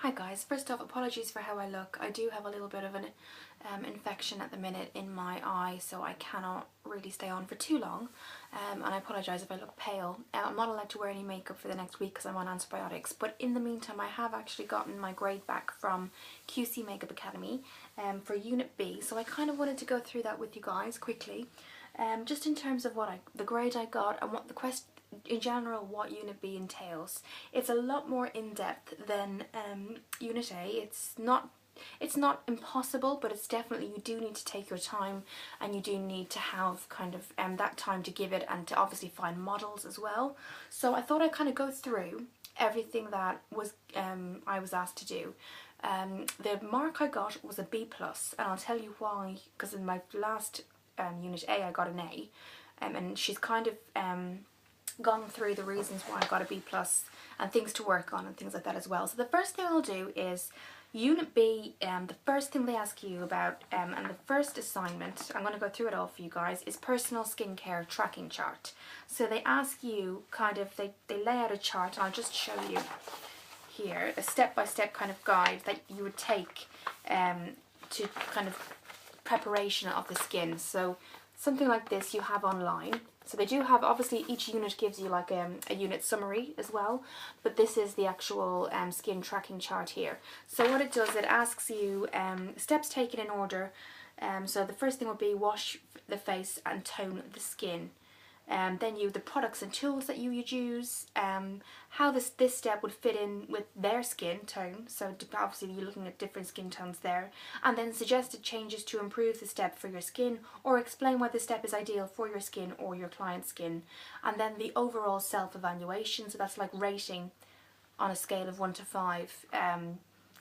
Hi guys, first off apologies for how I look. I do have a little bit of an infection at the minute in my eye, so I cannot really stay on for too long, and I apologise if I look pale. I'm not allowed to wear any makeup for the next week because I'm on antibiotics, but in the meantime I have actually gotten my grade back from QC Makeup Academy for Unit B, so I kind of wanted to go through that with you guys quickly, just in terms of the grade I got and what the question in general what Unit B entails. It's a lot more in-depth than Unit A. It's not impossible, but it's definitely, you do need to take your time and you do need to have kind of that time to give it and to obviously find models as well. So I thought I'd kind of go through everything that was I was asked to do. The mark I got was a B+, and I'll tell you why, because in my last Unit A I got an A, and she's kind of gone through the reasons why I got a B+ and things to work on and things like that as well. So the first thing I'll do is Unit B, the first thing they ask you about, and the first assignment, I'm going to go through it all for you guys, is personal skincare tracking chart. So they ask you kind of, they lay out a chart, and I'll just show you here, a step-by-step kind of guide that you would take to kind of preparation of the skin. So something like this you have online. So they do have, obviously each unit gives you like a unit summary as well, but this is the actual skin tracking chart here. So what it does, it asks you steps taken in order. So the first thing would be wash the face and tone the skin. Then the products and tools that you would use, how this step would fit in with their skin tone, so obviously you're looking at different skin tones there, and then suggested changes to improve the step for your skin, or explain why the step is ideal for your skin or your client's skin, and then the overall self-evaluation, so that's like rating on a scale of 1 to 5,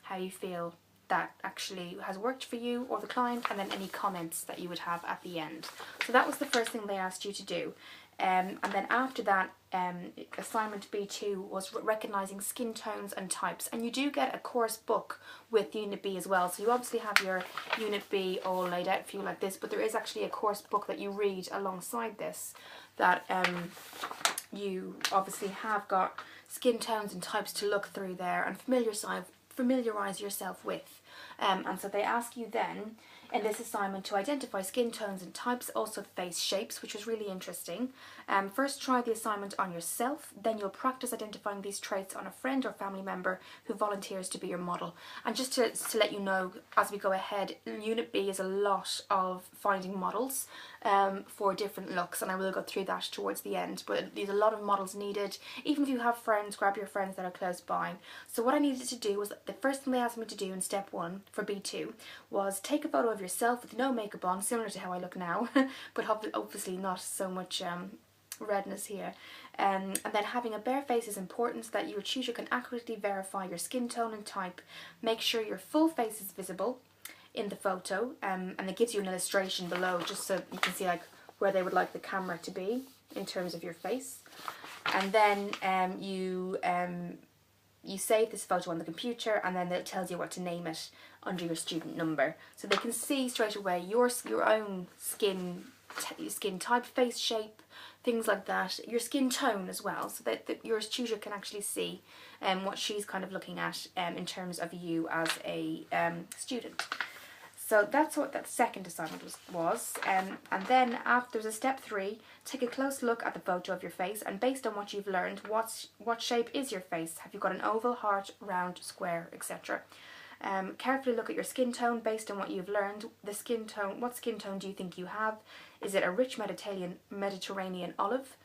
how you feel that actually has worked for you or the client, and then any comments that you would have at the end. So that was the first thing they asked you to do. And then after that, assignment B2 was recognising skin tones and types, and you do get a course book with Unit B as well. So you obviously have your Unit B all laid out for you like this, but there is actually a course book that you read alongside this that you obviously have got skin tones and types to look through there and familiarise yourself with. And so they ask you then in this assignment to identify skin tones and types, also face shapes, which was really interesting. First try the assignment on yourself, then you'll practice identifying these traits on a friend or family member who volunteers to be your model. And just to let you know, as we go ahead, Unit B is a lot of finding models for different looks, and I will go through that towards the end, but there's a lot of models needed. Even if you have friends, grab your friends that are close by. So what I needed to do was, the first thing they asked me to do in step 1 for B2 was take a photo of yourself with no makeup on, similar to how I look now, but obviously not so much redness here, and then having a bare face is important so that your tutor can accurately verify your skin tone and type. Make sure your full face is visible in the photo, and it gives you an illustration below just so you can see like where they would like the camera to be in terms of your face. And then you save this photo on the computer, and then it tells you what to name it under your student number, so they can see straight away your own skin type, face shape, things like that, your skin tone as well, so that your tutor can actually see what she's kind of looking at in terms of you as a student. So that's what that second assignment was. And then after, there's a step 3, take a close look at the photo of your face, and based on what you've learned, what shape is your face? Have you got an oval, heart, round, square, etc.? Carefully look at your skin tone based on what you've learned. The skin tone, what skin tone do you think you have? Is it a rich Mediterranean olive,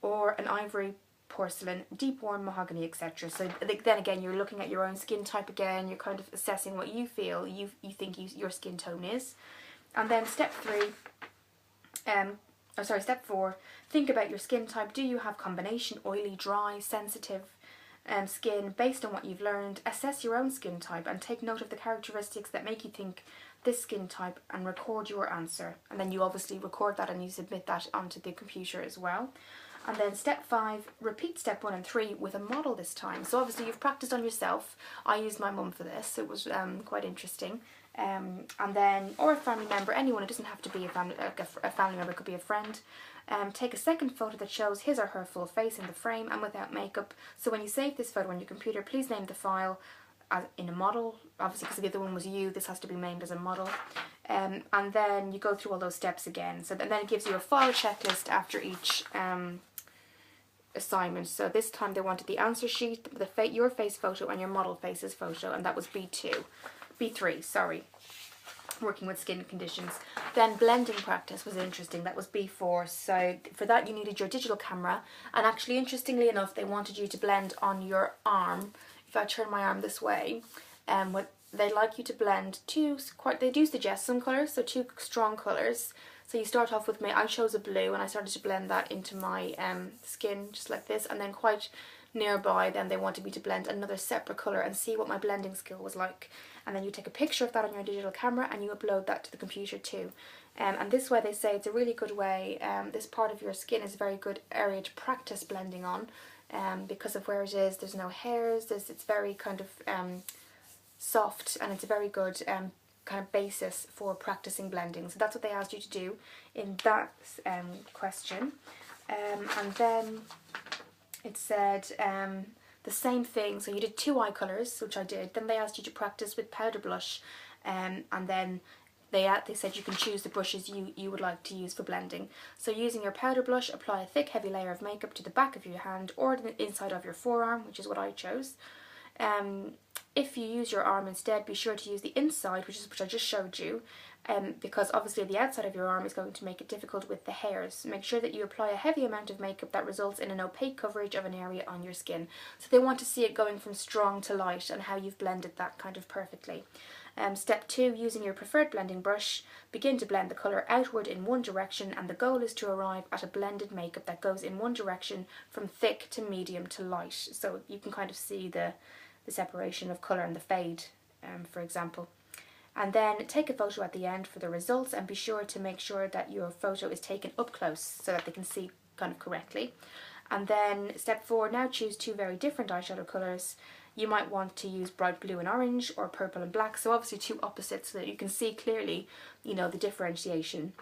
or an ivory, porcelain, deep warm mahogany, etc.? So then again, you're looking at your own skin type again, you're kind of assessing what you feel you think your skin tone is. And then step 4, think about your skin type. Do you have combination, oily, dry, sensitive skin? Based on what you've learned, assess your own skin type and take note of the characteristics that make you think this skin type, and record your answer. And then you obviously record that and you submit that onto the computer as well. And then step 5, repeat step 1 and 3 with a model this time. So obviously you've practiced on yourself. I used my mum for this. It was quite interesting. And then, or a family member, anyone. It doesn't have to be a family member, it could be a friend. Take a second photo that shows his or her full face in the frame and without makeup. So when you save this photo on your computer, please name the file as in a model, obviously because the other one was you, this has to be named as a model. And then you go through all those steps again. So then it gives you a file checklist after each assignment. So this time they wanted the answer sheet, your face photo and your model face's photo, and that was B3, sorry, working with skin conditions. Then blending practice was interesting, that was B4. So for that you needed your digital camera, and actually interestingly enough they wanted you to blend on your arm. If I turn my arm this way, what they like you to blend they do suggest some colours, so 2 strong colours. So you start off with I chose a blue, and I started to blend that into my skin just like this, and then quite nearby then they wanted me to blend another separate colour and see what my blending skill was like. And then you take a picture of that on your digital camera and you upload that to the computer too. And this way they say it's a really good way, this part of your skin is a very good area to practice blending on, because of where it is, there's no hairs, it's very kind of soft, and it's a very good kind of basis for practicing blending. So that's what they asked you to do in that question. And then it said the same thing, so you did 2 eye colours, which I did. Then they asked you to practice with powder blush, and then they said you can choose the brushes you would like to use for blending. So using your powder blush, apply a thick heavy layer of makeup to the back of your hand or the inside of your forearm, which is what I chose. If you use your arm instead, be sure to use the inside, which I just showed you, because obviously the outside of your arm is going to make it difficult with the hairs. Make sure that you apply a heavy amount of makeup that results in an opaque coverage of an area on your skin. So they want to see it going from strong to light and how you've blended that kind of perfectly. Step 2, using your preferred blending brush, begin to blend the colour outward in one direction, and the goal is to arrive at a blended makeup that goes in one direction from thick to medium to light. So you can kind of see the separation of colour and the fade, for example. And then take a photo at the end for the results, and be sure to make sure that your photo is taken up close so that they can see kind of correctly. And then step 4, now choose 2 very different eyeshadow colours. You might want to use bright blue and orange, or purple and black, so obviously 2 opposites so that you can see clearly, you know, the differentiation.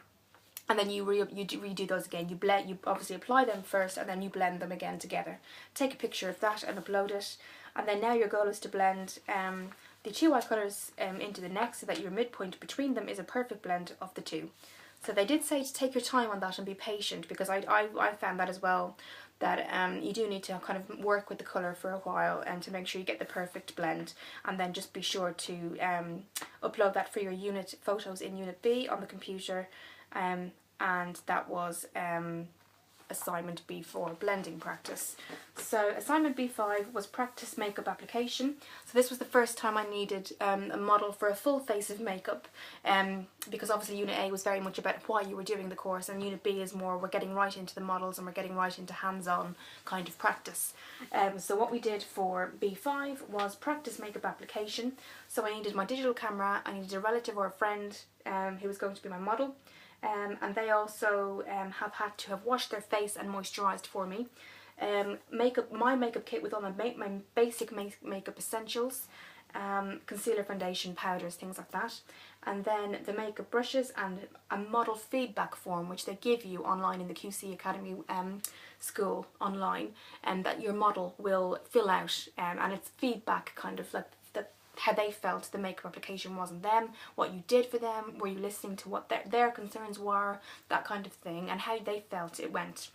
And then you redo those again. You obviously apply them first, and then you blend them again together. Take a picture of that and upload it. And then now your goal is to blend the 2 eye colours into the neck, so that your midpoint between them is a perfect blend of the 2. So they did say to take your time on that and be patient, because I found that as well, that you do need to kind of work with the colour for a while and to make sure you get the perfect blend, and then just be sure to upload that for your unit photos in Unit B on the computer, and that was assignment B4, blending practice. So assignment B5 was practice makeup application. So this was the first time I needed a model for a full face of makeup, because obviously Unit A was very much about why you were doing the course, and Unit B is more we're getting right into the models and we're getting right into hands-on kind of practice. So what we did for B5 was practice makeup application. So I needed my digital camera, I needed a relative or a friend who was going to be my model. And they also have had to have washed their face and moisturised for me. My makeup kit with all my basic makeup essentials, concealer, foundation, powders, things like that. And then the makeup brushes and a model feedback form which they give you online in the QC Academy school online, and that your model will fill out, and it's feedback kind of like how they felt the makeup application was on them, what you did for them, were you listening to what their concerns were, that kind of thing, and how they felt it went.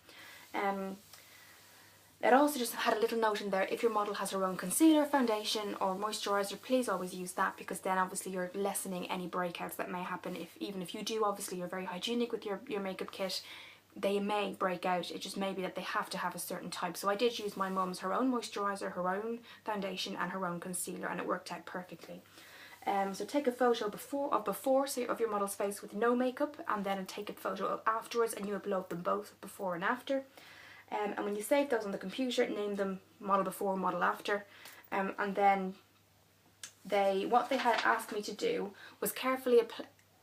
It also just had a little note in there, if your model has her own concealer, foundation or moisturiser, please always use that, because then obviously you're lessening any breakouts that may happen. Even if you do, obviously you're very hygienic with your makeup kit, they may break out. It just may be that they have to have a certain type. So I did use my mum's, her own moisturiser, her own foundation and her own concealer, and it worked out perfectly. So take a photo before of your model's face with no makeup, and then take a photo of afterwards, and you upload them both before and after. And when you save those on the computer, name them model before, model after, and then what they had asked me to do was carefully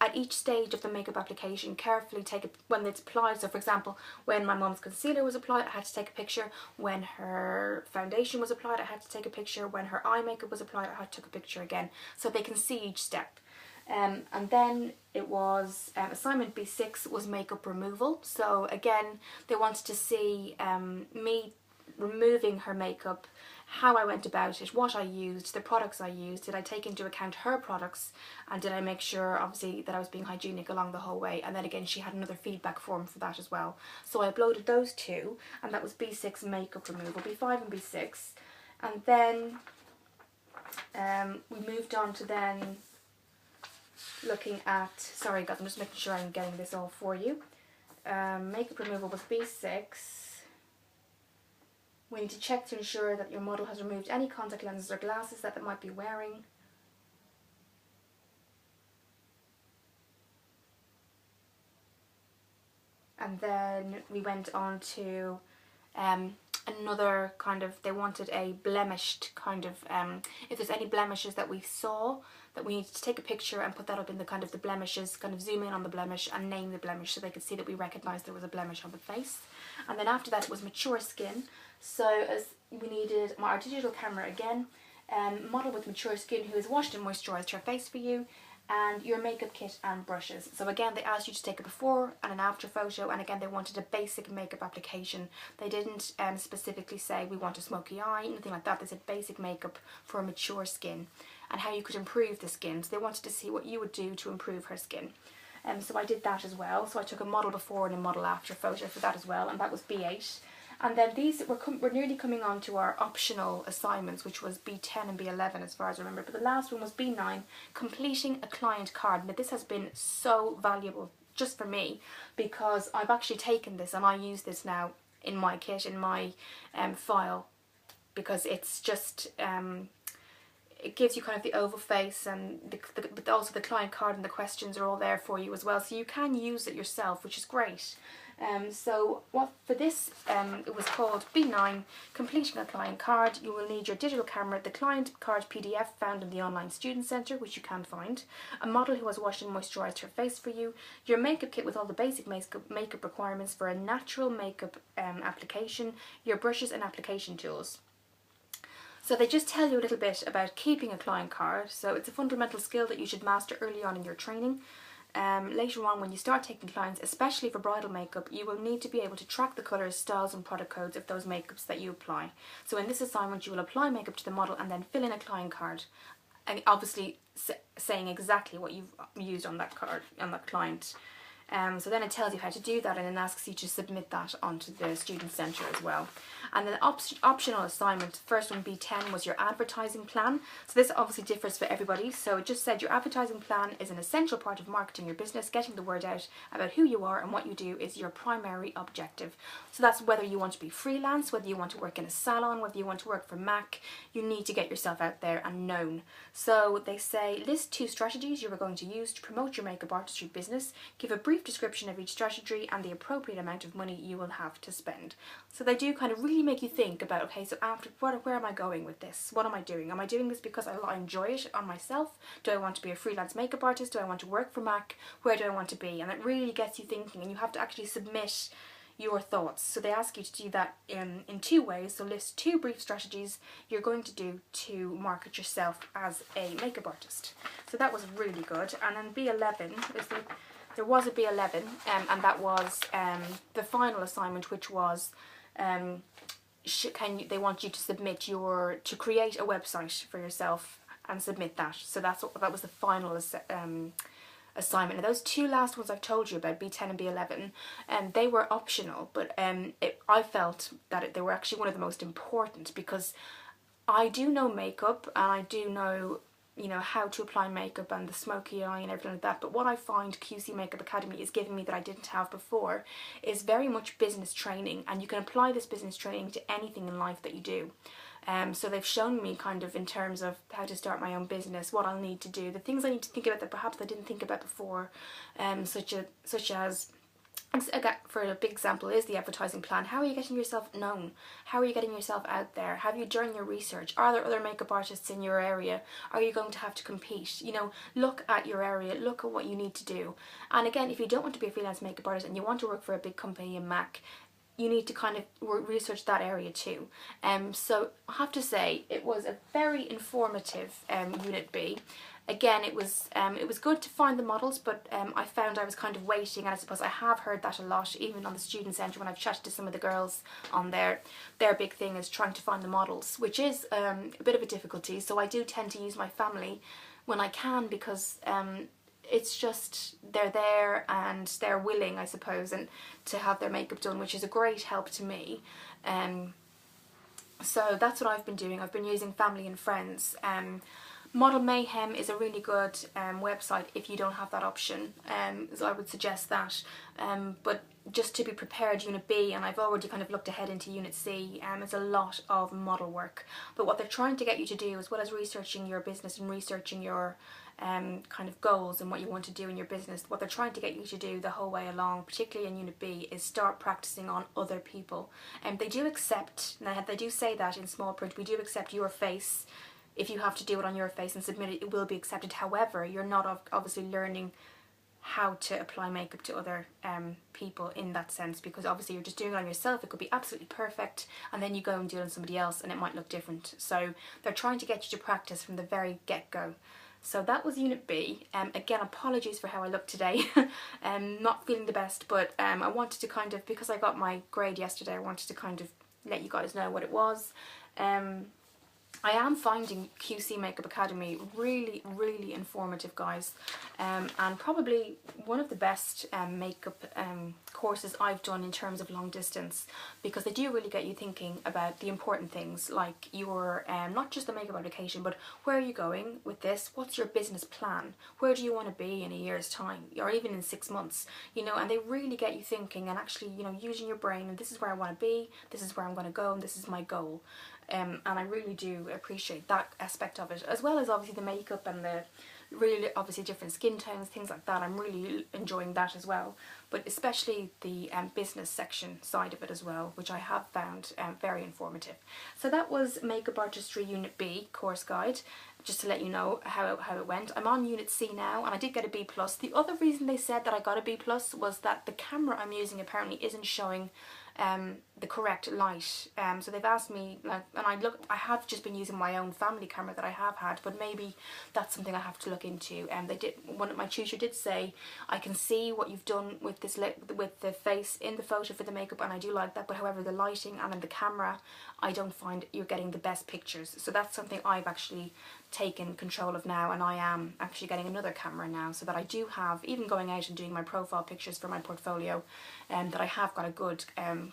at each stage of the makeup application, carefully take it when it's applied. So for example, when my mum's concealer was applied, I had to take a picture. When her foundation was applied, I had to take a picture. When her eye makeup was applied, I had to take a picture again, so they can see each step. And then it was assignment B6 was makeup removal. So again, they wanted to see me removing her makeup, how I went about it, what I used, the products I used. Did I take into account her products, and did I make sure obviously that I was being hygienic along the whole way? And then again, she had another feedback form for that as well. So I uploaded those two, and that was B6 makeup removal, B5 and B6. And then we moved on to then looking at, sorry guys, I'm just making sure I'm getting this all for you. Makeup removal was B6. We need to check to ensure that your model has removed any contact lenses or glasses that they might be wearing. And then we went on to another kind of, they wanted a blemished kind of, if there's any blemishes that we saw, that we needed to take a picture and put that up in the kind of the blemishes, kind of zoom in on the blemish and name the blemish so they could see that we recognised there was a blemish on the face. And then after that it was mature skin. So as we needed our digital camera again, model with mature skin who has washed and moisturised her face for you, and your makeup kit and brushes. So again, they asked you to take a before and an after photo, and again they wanted a basic makeup application. They didn't specifically say we want a smoky eye, anything like that. They said basic makeup for a mature skin and how you could improve the skin. So they wanted to see what you would do to improve her skin. So I did that as well. So I took a model before and a model after photo for that as well, and that was B8. And then these, we're nearly coming on to our optional assignments, which was B10 and B11 as far as I remember. But the last one was B9, completing a client card. Now this has been so valuable just for me, because I've actually taken this and I use this now in my kit, in my file, because it's just, it gives you kind of the oval face, and but also the client card and the questions are all there for you as well. So you can use it yourself, which is great. So what for this, it was called B9, completing a client card. You will need your digital camera, the client card PDF found in the online student centre, which you can find, a model who has washed and moisturised her face for you, your makeup kit with all the basic makeup requirements for a natural makeup application, your brushes and application tools. So they just tell you a little bit about keeping a client card. So it's a fundamental skill that you should master early on in your training. Later on, when you start taking clients, especially for bridal makeup, you will need to be able to track the colours, styles and product codes of those makeups that you apply. So in this assignment you will apply makeup to the model and then fill in a client card, and obviously saying exactly what you've used on that card, on that client. So then it tells you how to do that, and then asks you to submit that onto the student centre as well. And then optional assignment, first one, B10, was your advertising plan. So this obviously differs for everybody. So it just said your advertising plan is an essential part of marketing your business. Getting the word out about who you are and what you do is your primary objective. So that's whether you want to be freelance, whether you want to work in a salon, whether you want to work for MAC, you need to get yourself out there and known. So they say list 2 strategies you are going to use to promote your makeup artistry business. Give a brief description of each strategy and the appropriate amount of money you will have to spend. So they do kind of really make you think about, okay, so after where am I going with this? What am I doing? Am I doing this because I enjoy it on myself? Do I want to be a freelance makeup artist? Do I want to work for MAC? Where do I want to be? And it really gets you thinking, and you have to actually submit your thoughts. So they ask you to do that in 2 ways. So list 2 brief strategies you're going to do to market yourself as a makeup artist. So that was really good. And then B11 is there was a B11, and that was the final assignment, which was they want you to submit to create a website for yourself and submit that. So that was the final assignment. And those 2 last ones I've told you about, B10 and B11, they were optional, but I felt that they were actually one of the most important, because I do know makeup and I do know, you know, how to apply makeup and the smoky eye and everything like that, but what I find QC Makeup Academy is giving me that I didn't have before is very much business training, and you can apply this business training to anything in life that you do. So they've shown me kind of in terms of how to start my own business, what I'll need to do, the things I need to think about that perhaps I didn't think about before, such as for a big example is the advertising plan. How are you getting yourself known? How are you getting yourself out there? Have you done your research? Are there other makeup artists in your area? Are you going to have to compete? You know, look at your area, look at what you need to do. And again, if you don't want to be a freelance makeup artist and you want to work for a big company in MAC, you need to kind of research that area too. So I have to say it was a very informative Unit B. Again, it was good to find the models, but I found I was kind of waiting, and I suppose I have heard that a lot, even on the student centre when I've chatted to some of the girls on there. Their big thing is trying to find the models, which is a bit of a difficulty. So I do tend to use my family when I can, because it's just they're there and they're willing, I suppose, and to have their makeup done, which is a great help to me. So that's what I've been doing. I've been using family and friends. Model Mayhem is a really good website if you don't have that option, so I would suggest that. But just to be prepared, Unit B, and I've already kind of looked ahead into Unit C, it's a lot of model work. But what they're trying to get you to do, as well as researching your business and researching your kind of goals and what you want to do in your business, what they're trying to get you to do the whole way along, particularly in Unit B, is start practicing on other people. And they do accept, now they do say that in small print, we do accept your face. If you have to do it on your face and submit it, it will be accepted. However, you're not obviously learning how to apply makeup to other people in that sense, because obviously you're just doing it on yourself. It could be absolutely perfect, and then you go and do it on somebody else and it might look different. So they're trying to get you to practice from the very get-go. So that was Unit B. Again, apologies for how I look today. Not feeling the best, but I wanted to kind of, because I got my grade yesterday, I wanted to kind of let you guys know what it was. I am finding QC Makeup Academy really, really informative, guys, and probably one of the best makeup courses I've done in terms of long distance, because they do really get you thinking about the important things, like your not just the makeup application, but where are you going with this? What's your business plan? Where do you want to be in a year's time, or even in 6 months? You know, and they really get you thinking and actually, you know, using your brain, and this is where I want to be, this is where I'm going to go, and this is my goal. And I really do appreciate that aspect of it, as well as obviously the makeup and the really obviously different skin tones, things like that. I'm really enjoying that as well, but especially the business section side of it as well, which I have found very informative. So that was Makeup Artistry Unit B course guide, just to let you know how it went. I'm on Unit C now, and I did get a B+. The other reason they said that I got a B+ was that the camera I'm using apparently isn't showing the correct light. So they've asked me, like, and I have just been using my own family camera that I have had, but maybe that's something I have to look into. One of my tutor did say, I can see what you've done with this with the face in the photo for the makeup, and I do like that, but however the lighting and in the camera, I don't find you're getting the best pictures. So that's something I've actually taken control of now, and I am actually getting another camera now, so that I do have, even going out and doing my profile pictures for my portfolio, that I have got a good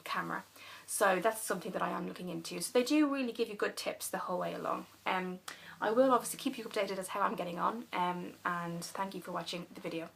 camera. So that's something that I am looking into. So they do really give you good tips the whole way along. I will obviously keep you updated as how I'm getting on, and thank you for watching the video.